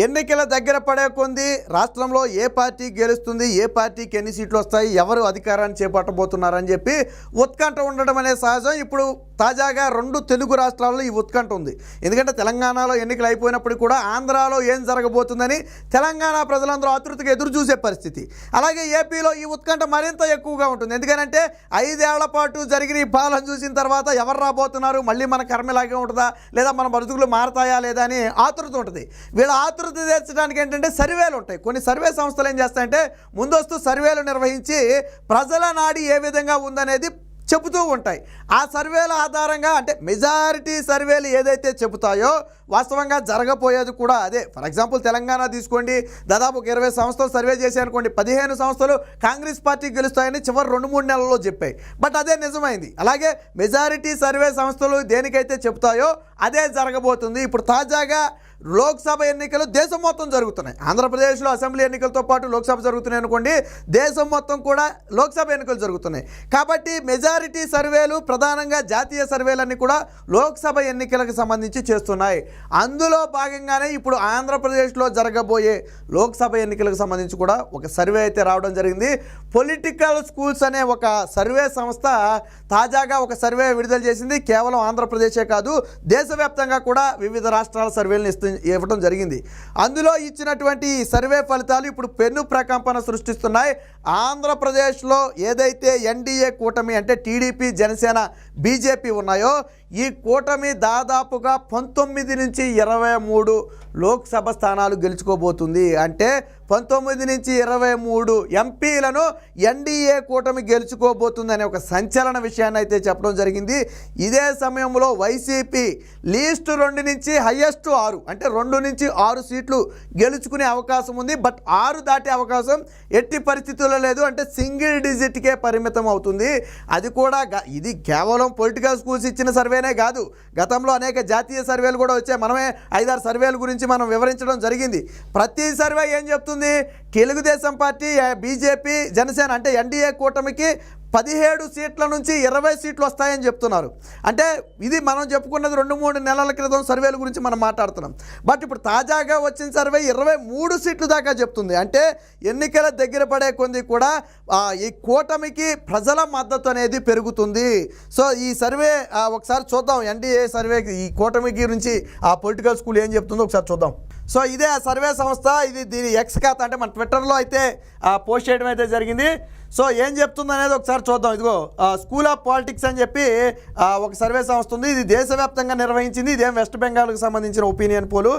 ఎన్నికల దగ్గర పడే కొంది రాష్ట్రంలో ఏ పార్టీ గెలుస్తుంది, ఏ పార్టీకి ఎన్ని సీట్లు వస్తాయి, ఎవరు అధికారాన్ని చేపట్టబోతున్నారని చెప్పి ఉత్కంఠ ఉండడం అనే సహజం. ఇప్పుడు తాజాగా 2 తెలుగు రాష్ట్రాల్లో ఈ ఉత్కంఠ ఉంది. ఎందుకంటే తెలంగాణలో ఎన్నికలు అయిపోయినప్పుడు కూడా ఆంధ్రాలో ఏం జరగబోతుందని తెలంగాణ ప్రజలందరూ ఆతృతగా ఎదురు చూసే పరిస్థితి. అలాగే ఏపీలో ఈ ఉత్కంఠ మరింత ఎక్కువగా ఉంటుంది. ఎందుకంటే 5 ఏళ్ల పాటు జరిగిన ఈ పాలన చూసిన తర్వాత ఎవరు రాబోతున్నారు, మళ్ళీ మన కర్మలాగే ఉంటుందా, లేదా మన బతుకులు మారతాయా లేదా అని ఆతృత ఉంటుంది. వీళ్ళ ఆతృత తీర్చడానికి ఏంటంటే సర్వేలు ఉంటాయి. కొన్ని సర్వే సంస్థలు ఏం చేస్తాయంటే ముందస్తు సర్వేలు నిర్వహించి ప్రజల నాడి ఏ విధంగా ఉందనేది చెబుతూ ఉంటాయి. ఆ సర్వేల ఆధారంగా అంటే మెజారిటీ సర్వేలు ఏదైతే చెబుతాయో వాస్తవంగా జరగబోయేది కూడా అదే. ఫర్ ఎగ్జాంపుల్ తెలంగాణ తీసుకోండి, దాదాపు ఒక 20 సంస్థలు సర్వే చేశాయనుకోండి, 15 సంస్థలు కాంగ్రెస్ పార్టీ గెలుస్తాయని చివరి 2-3 నెలల్లో చెప్పాయి. బట్ అదే నిజమైంది. అలాగే మెజారిటీ సర్వే సంస్థలు దేనికైతే చెబుతాయో అదే జరగబోతుంది. ఇప్పుడు తాజాగా లోక్సభ ఎన్నికలు దేశం మొత్తం జరుగుతున్నాయి. ఆంధ్రప్రదేశ్లో అసెంబ్లీ ఎన్నికలతో పాటు లోక్సభ జరుగుతున్నాయి అనుకోండి, దేశం మొత్తం కూడా లోక్సభ ఎన్నికలు జరుగుతున్నాయి. కాబట్టి మెజారిటీ సర్వేలు ప్రధానంగా జాతీయ సర్వేలన్నీ కూడా లోక్సభ ఎన్నికలకు సంబంధించి చేస్తున్నాయి. అందులో భాగంగానే ఇప్పుడు ఆంధ్రప్రదేశ్లో జరగబోయే లోక్సభ ఎన్నికలకు సంబంధించి కూడా ఒక సర్వే అయితే రావడం జరిగింది. పొలిటికల్ స్కూల్స్ అనే ఒక సర్వే సంస్థ తాజాగా ఒక సర్వే విడుదల చేసింది. కేవలం ఆంధ్రప్రదేశే కాదు, దేశవ్యాప్తంగా కూడా వివిధ రాష్ట్రాల సర్వేలను ఇవ్వడం జరిగింది. అందులో ఇచ్చినటువంటి సర్వే ఫలితాలు ఇప్పుడు పెను ప్రకంపన సృష్టిస్తున్నాయి. ఆంధ్రప్రదేశ్లో ఏదైతే ఎన్డీఏ కూటమి అంటే టీడీపీ, జనసేన, బీజేపీ ఉన్నాయో ఈ కూటమి దాదాపుగా 19 నుంచి 23 లోక్సభ స్థానాలు గెలుచుకోబోతుంది. అంటే 19 నుంచి 23 ఎంపీలను ఎన్డీఏ కూటమి గెలుచుకోబోతుంది అనే ఒక సంచలన విషయాన్ని అయితే చెప్పడం జరిగింది. ఇదే సమయంలో వైసీపీ లీస్ట్ 2 నుంచి హైయెస్ట్ 6 అంటే 2 నుంచి 6 సీట్లు గెలుచుకునే అవకాశం ఉంది. బట్ 6 దాటే అవకాశం ఎట్టి పరిస్థితుల్లో లేదు. అంటే సింగిల్ డిజిట్కే పరిమితం అవుతుంది. అది కూడా ఇది కేవలం పొలిటికల్ స్కూల్స్ ఇచ్చిన సర్వేనే కాదు, గతంలో అనేక జాతీయ సర్వేలు కూడా వచ్చాయి. మనమే 5-6 సర్వేల గురించి మనం వివరించడం జరిగింది. ప్రతి సర్వే ఏం చెప్తుంది, తెలుగుదేశం పార్టీ, బీజేపీ, జనసేన అంటే ఎన్డీఏ కూటమికి 17 సీట్ల నుంచి 20 సీట్లు వస్తాయని చెప్తున్నారు. అంటే ఇది మనం చెప్పుకున్నది 2-3 నెలల క్రితం సర్వేల గురించి మనం మాట్లాడుతున్నాం. బట్ ఇప్పుడు తాజాగా వచ్చిన సర్వే 23 సీట్లు దాకా చెప్తుంది. అంటే ఎన్నికల దగ్గర పడే కొంది కూడా ఈ కూటమికి ప్రజల మద్దతు అనేది పెరుగుతుంది. సో ఈ సర్వే ఒకసారి చూద్దాం, ఎన్డీఏ సర్వే ఈ కూటమి గురించి ఆ పొలిటికల్ స్కూల్ ఏం చెప్తుందో ఒకసారి చూద్దాం. సో ఇదే ఆ సర్వే సంస్థ, ఇది దీని ఎక్స్ ఖాతా అంటే మన ట్విట్టర్లో అయితే పోస్ట్ చేయడం అయితే జరిగింది. సో ఏం చెప్తుంది అనేది ఒకసారి చూద్దాం. ఇదిగో స్కూల్ ఆఫ్ పాలిటిక్స్ అని చెప్పి ఒక సర్వే సంస్థ ఉంది. ఇది దేశవ్యాప్తంగా నిర్వహించింది. ఇదేం వెస్ట్ బెంగాల్కి సంబంధించిన ఒపీనియన్ పోలు.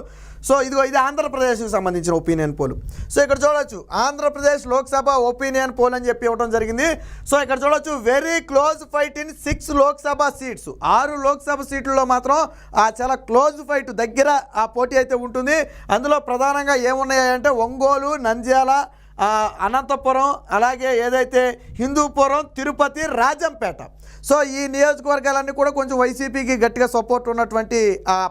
సో ఇదిగో ఇది ఆంధ్రప్రదేశ్కి సంబంధించిన ఒపీనియన్ పోలు. సో ఇక్కడ చూడొచ్చు ఆంధ్రప్రదేశ్ లోక్సభ ఒపీనియన్ పోల్ అని చెప్పి ఇవ్వడం జరిగింది. సో ఇక్కడ చూడొచ్చు very close fight in 6 Lok Sabha seats. 6 Lok Sabha సీట్లలో మాత్రం చాలా క్లోజ్ ఫైట్, దగ్గర ఆ పోటీ అయితే ఉంటుంది. అందులో ప్రధానంగా ఏమున్నాయంటే ఒంగోలు, నంద్యాల, అనంతపురం, అలాగే ఏదైతే హిందూపురం, తిరుపతి, రాజంపేట. సో ఈ నియోజకవర్గాలన్నీ కూడా కొంచెం వైసీపీకి గట్టిగా సపోర్ట్ ఉన్నటువంటి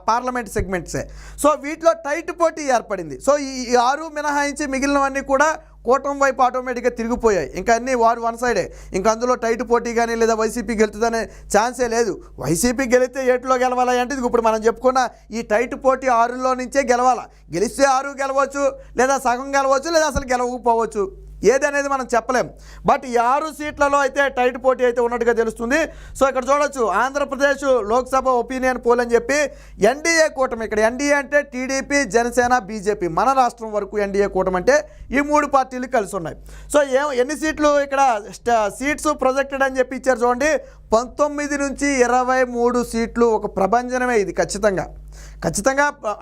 పార్లమెంట్ సెగ్మెంట్సే. సో వీటిలో టైట్ పోటీ ఏర్పడింది. సో ఈ 6 మినహాయించి మిగిలినవన్నీ కూడా కూటమి వైపు ఆటోమేటిక్గా తిరిగిపోయాయి. ఇంకా అన్నీ వారు వన్ సైడే. ఇంకా అందులో టైట్ పోటీ కానీ లేదా వైసీపీ గెలుతుందనే ఛాన్సే లేదు. వైసీపీ గెలిస్తే 8లో గెలవాలి అంటే ఇప్పుడు మనం చెప్పుకున్న ఈ టైట్ పోటీ 6లో నుంచే గెలవాలి. గెలిస్తే 6 గెలవచ్చు, లేదా సగం గెలవచ్చు, లేదా అసలు గెలవకపోవచ్చు. ఏదనేది మనం చెప్పలేం. బట్ ఈ 6 సీట్లలో అయితే టైట్ పోటీ అయితే ఉన్నట్టుగా తెలుస్తుంది. సో ఇక్కడ చూడొచ్చు ఆంధ్రప్రదేశ్ లోక్సభ ఒపీనియన్ పోల్ అని చెప్పి ఎన్డీఏ కూటమి, ఇక్కడ ఎన్డీఏ అంటే టీడీపీ, జనసేన, బీజేపీ, మన రాష్ట్రం వరకు ఎన్డీఏ కూటమి అంటే ఈ 3 పార్టీలు కలిసి ఉన్నాయి. సో ఎన్ని సీట్లు ఇక్కడ సీట్స్ ప్రొజెక్టెడ్ అని చెప్పి ఇచ్చారు చూడండి. 19 నుంచి 23 సీట్లు. ఒక ప్రభంజనమే ఇది ఖచ్చితంగా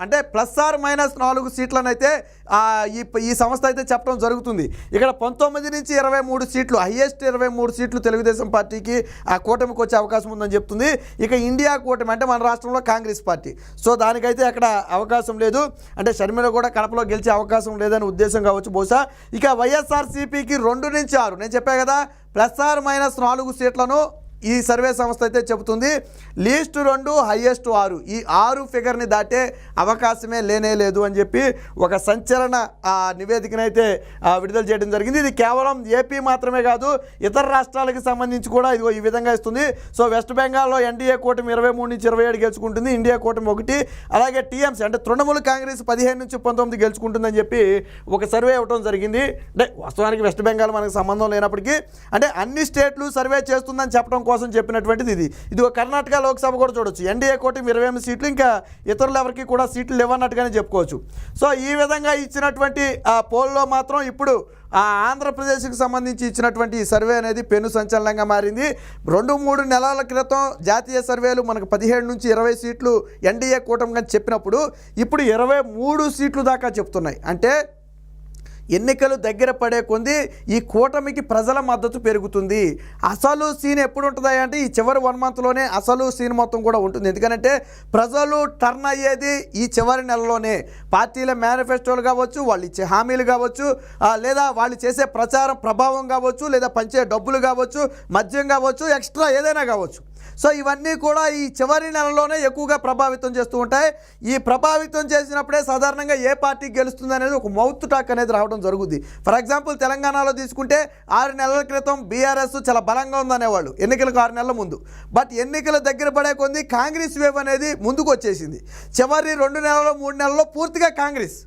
అంటే ±4 సీట్లను అయితే ఈ సంస్థ అయితే చెప్పడం జరుగుతుంది. ఇక్కడ 19 నుంచి 23 సీట్లు, హైయెస్ట్ 23 సీట్లు తెలుగుదేశం పార్టీకి ఆ కూటమికి వచ్చే అవకాశం ఉందని చెప్తుంది. ఇక ఇండియా కూటమి అంటే మన రాష్ట్రంలో కాంగ్రెస్ పార్టీ. సో దానికైతే అక్కడ అవకాశం లేదు. అంటే షర్మిల కూడా కడపలో గెలిచే అవకాశం లేదని ఉద్దేశం కావచ్చు బహుశా. ఇక వైఎస్ఆర్సీపీకి 2 నుంచి 6, నేను చెప్పా కదా, ±4 సీట్లను ఈ సర్వే సంస్థ అయితే చెబుతుంది. లీస్ట్ 2 హైయెస్ట్ 6 ఈ 6 ఫిగర్ని దాటే అవకాశమే లేనే లేదు అని చెప్పి ఒక సంచలన నివేదికనైతే విడుదల చేయడం జరిగింది. ఇది కేవలం ఏపీ మాత్రమే కాదు, ఇతర రాష్ట్రాలకు సంబంధించి కూడా ఇదిగో ఈ విధంగా ఇస్తుంది. సో వెస్ట్ బెంగాల్లో ఎన్డీఏ కూటమి 23 నుంచి 27 గెలుచుకుంటుంది, ఇండియా కూటమి 1, అలాగే టీఎంసీ అంటే తృణమూల్ కాంగ్రెస్ 15 నుంచి 19 గెలుచుకుంటుందని చెప్పి ఒక సర్వే ఇవ్వడం జరిగింది. అంటే వాస్తవానికి వెస్ట్ బెంగాల్ మనకు సంబంధం లేనప్పటికీ అంటే అన్ని స్టేట్లు సర్వే చేస్తుందని చెప్పడం కోసం చెప్పినటువంటిది ఇది ఒక కర్ణాటక లోక్సభ కూడా చూడొచ్చు. ఎన్డీఏ కూటమి 28 సీట్లు, ఇంకా ఇతరులు ఎవరికి కూడా సీట్లు లేవన్నట్టుగానే చెప్పుకోవచ్చు. సో ఈ విధంగా ఇచ్చినటువంటి పోల్లో మాత్రం ఇప్పుడు ఆంధ్రప్రదేశ్కి సంబంధించి ఇచ్చినటువంటి ఈ సర్వే అనేది పెను సంచలనంగా మారింది. 2-3 నెలల క్రితం జాతీయ సర్వేలు మనకు 17 నుంచి 20 సీట్లు ఎన్డీఏ కూటమిగా చెప్పినప్పుడు ఇప్పుడు 23 సీట్లు దాకా చెప్తున్నాయి. అంటే ఎన్నికలు దగ్గర పడే కొంది ఈ కూటమికి ప్రజల మద్దతు పెరుగుతుంది. అసలు సీన్ ఎప్పుడు ఉంటుంది అంటే ఈ చివరి 1 మంత్లోనే అసలు సీన్ మొత్తం కూడా ఉంటుంది. ఎందుకంటే ప్రజలు టర్న్ అయ్యేది ఈ చివరి నెలలోనే. పార్టీల మేనిఫెస్టోలు కావచ్చు, వాళ్ళు ఇచ్చే హామీలు కావచ్చు, లేదా వాళ్ళు చేసే ప్రచారం ప్రభావం కావచ్చు, లేదా పంచే డబ్బులు కావచ్చు, మద్యం కావచ్చు, ఎక్స్ట్రా ఏదైనా కావచ్చు. సో ఇవన్నీ కూడా ఈ చివరి నెలలోనే ఎక్కువగా ప్రభావితం చేస్తూ ఉంటాయి. ఈ ప్రభావితం చేసినప్పుడే సాధారణంగా ఏ పార్టీ గెలుస్తుంది అనేది ఒక మౌత్ టాక్ అనేది రావడం జరుగుద్ది. ఫర్ ఎగ్జాంపుల్ తెలంగాణలో తీసుకుంటే 6 నెలల క్రితం బీఆర్ఎస్ చాలా బలంగా ఉందనేవాళ్ళు ఎన్నికలకు 6 నెలల ముందు. బట్ ఎన్నికలు దగ్గర పడే కొంది కాంగ్రెస్ వేవ్ అనేది ముందుకు వచ్చేసింది. చివరి 2 నెలలు 3 నెలల్లో పూర్తిగా కాంగ్రెస్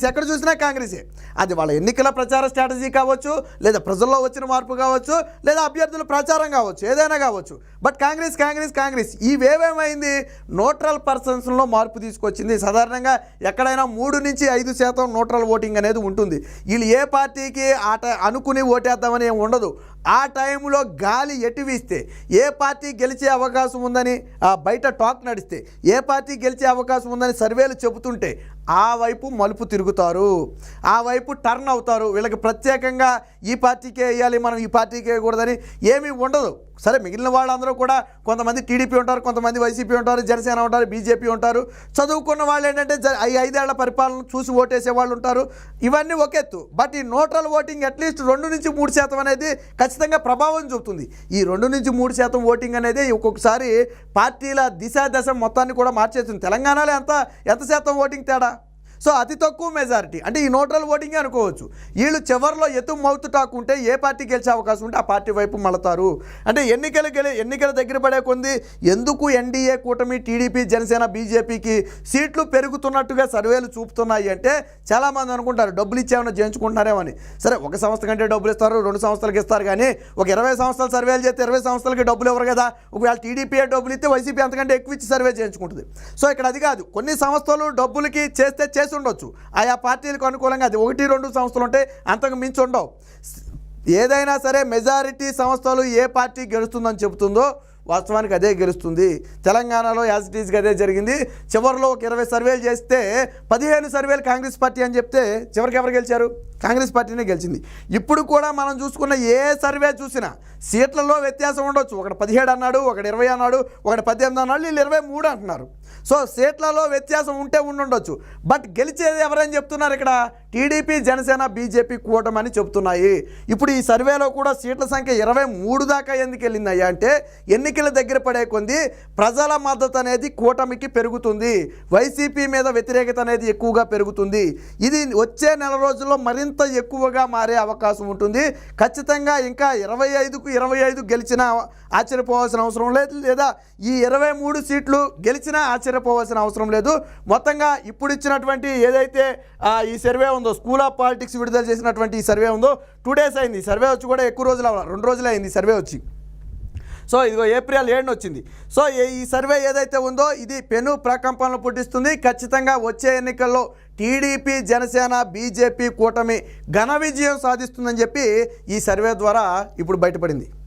ఎక్కడ చూసినా కాంగ్రెసే. అది వాళ్ళ ఎన్నికల ప్రచార స్ట్రాటజీ కావచ్చు, లేదా ప్రజల్లో వచ్చిన మార్పు కావచ్చు, లేదా అభ్యర్థుల ప్రచారం కావచ్చు, ఏదైనా కావచ్చు. బట్ కాంగ్రెస్ ఈ వేవేమైంది, న్యూట్రల్ పర్సన్స్లో మార్పు తీసుకొచ్చింది. సాధారణంగా ఎక్కడైనా 3 నుంచి 5% న్యూట్రల్ ఓటింగ్ అనేది ఉంటుంది. వీళ్ళు ఏ పార్టీకి అనుకుని ఓటేద్దామని ఏమి ఉండదు. ఆ టైంలో గాలి ఎటు వీస్తే ఏ పార్టీ గెలిచే అవకాశం ఉందని బయట టాక్ నడిస్తే, ఏ పార్టీ గెలిచే అవకాశం ఉందని సర్వేలు చెబుతుంటే ఆ వైపు మలుపు తిరుగుతారు, ఆ వైపు టర్న్ అవుతారు. వీళ్ళకి ప్రత్యేకంగా ఈ పార్టీకే వేయాలి, మనం ఈ పార్టీకి వేయకూడదని ఏమీ ఉండదు. సరే మిగిలిన వాళ్ళందరూ కూడా కొంతమంది టీడీపీ ఉంటారు, కొంతమంది వైసీపీ ఉంటారు, జనసేన ఉంటారు, బీజేపీ ఉంటారు. చదువుకున్న వాళ్ళు ఏంటంటే 5 ఏళ్ల పరిపాలన చూసి ఓటేసే వాళ్ళు ఉంటారు. ఇవన్నీ ఒక ఎత్తు. బట్ ఈ న్యూట్రల్ ఓటింగ్ అట్లీస్ట్ 2 నుంచి 3% అనేది ఖచ్చితంగా ప్రభావం చూపుతుంది. ఈ 2 నుంచి 3% ఓటింగ్ అనేది ఒక్కొక్కసారి పార్టీల దశ మొత్తాన్ని కూడా మార్చేస్తుంది. తెలంగాణలో ఎంత శాతం ఓటింగ్ తేడా? సో అతి తక్కువ మెజారిటీ అంటే ఈ న్యూట్రల్ ఓటింగే అనుకోవచ్చు. వీళ్ళు చివరిలో ఎత్తు మౌత్ టాక్ ఉంటే ఏ పార్టీ గెలిచే అవకాశం ఉంటే ఆ పార్టీ వైపు మళ్ళతారు. అంటే ఎన్నికలు దగ్గర పడే కొంది ఎందుకు ఎన్డీఏ కూటమి టీడీపీ జనసేన బీజేపీకి సీట్లు పెరుగుతున్నట్టుగా సర్వేలు చూపుతున్నాయి అంటే చాలామంది అనుకుంటారు డబ్బులు ఇచ్చేమన్నా చేయించుకుంటున్నారేమని. సరే ఒక సంస్థ కంటే డబ్బులు ఇస్తారు, 2 సంస్థలకు ఇస్తారు, కానీ ఒక 20 సంస్థలు సర్వేలు చేస్తే 20 సంస్థలకి డబ్బులు ఇవ్వరు కదా. ఒకవేళ టీడీపీ డబ్బులు ఇస్తే వైసీపీ అంతకంటే ఎక్కువ ఇచ్చి సర్వే చేయించుకుంటుంది. సో ఇక్కడ అది కాదు, కొన్ని సంస్థలు డబ్బులకి చేసి ఉండొచ్చు, ఆయా పార్టీలకు అనుకూలంగా. అది 1-2 సంస్థలు ఉంటే అంతకు మించి ఉండవు. ఏదైనా సరే మెజారిటీ సంస్థలు ఏ పార్టీ గెలుస్తుందని చెబుతుందో వాస్తవానికి అదే గెలుస్తుంది. తెలంగాణలో యాజ్ ఇట్ ఈజ్గా అదే జరిగింది. చివరిలో ఒక 20 సర్వేలు చేస్తే 15 సర్వేలు కాంగ్రెస్ పార్టీ అని చెప్తే చివరికి ఎవరు గెలిచారు? కాంగ్రెస్ పార్టీనే గెలిచింది. ఇప్పుడు కూడా మనం చూసుకున్న ఏ సర్వే చూసినా సీట్లలో వ్యత్యాసం ఉండొచ్చు. ఒకటి 17 అన్నాడు, ఒకటి 20 అన్నాడు, ఒకటి 18 అన్నాడు, వీళ్ళు 23 అంటున్నారు. సో సీట్లలో వ్యత్యాసం ఉంటే ఉండొచ్చు. బట్ గెలిచేది ఎవరని చెప్తున్నారు ఇక్కడ? టీడీపీ జనసేన బీజేపీ కూటమి అని చెప్తున్నాయి. ఇప్పుడు ఈ సర్వేలో కూడా సీట్ల సంఖ్య 23 దాకా ఎందుకు వెళ్ళిందయ్యా అంటే ఎన్నికల దగ్గర పడే కొంది ప్రజల మద్దతు అనేది కూటమికి పెరుగుతుంది, వైసీపీ మీద వ్యతిరేకత అనేది ఎక్కువగా పెరుగుతుంది. ఇది వచ్చే నెల రోజుల్లో మరింత ఎక్కువగా మారే అవకాశం ఉంటుంది. ఖచ్చితంగా ఇంకా 25కు 25 గెలిచినా ఆశ్చర్యపోవాల్సిన అవసరం లేదు, లేదా ఈ 23 సీట్లు గెలిచినా ఆశ్చర్యపోవాల్సిన అవసరం లేదు. మొత్తంగా ఇప్పుడు ఇచ్చినటువంటి ఏదైతే ఈ సర్వే ఉందో, స్కూల్ ఆఫ్ పాలిటిక్స్ విడుదల చేసినటువంటి ఈ సర్వే ఉందో 2 days అయింది. సర్వే వచ్చి కూడా ఎక్కువ రోజులు 2 రోజులే అయింది సర్వే వచ్చి. సో ఇదిగో ఏప్రిల్ 7 వచ్చింది. సో ఈ సర్వే ఏదైతే ఉందో ఇది పెను ప్రకంపనలు పుట్టిస్తుంది. ఖచ్చితంగా వచ్చే ఎన్నికల్లో టీడీపీ జనసేన బీజేపీ కూటమి ఘన విజయం సాధిస్తుందని చెప్పి ఈ సర్వే ద్వారా ఇప్పుడు బయటపడింది.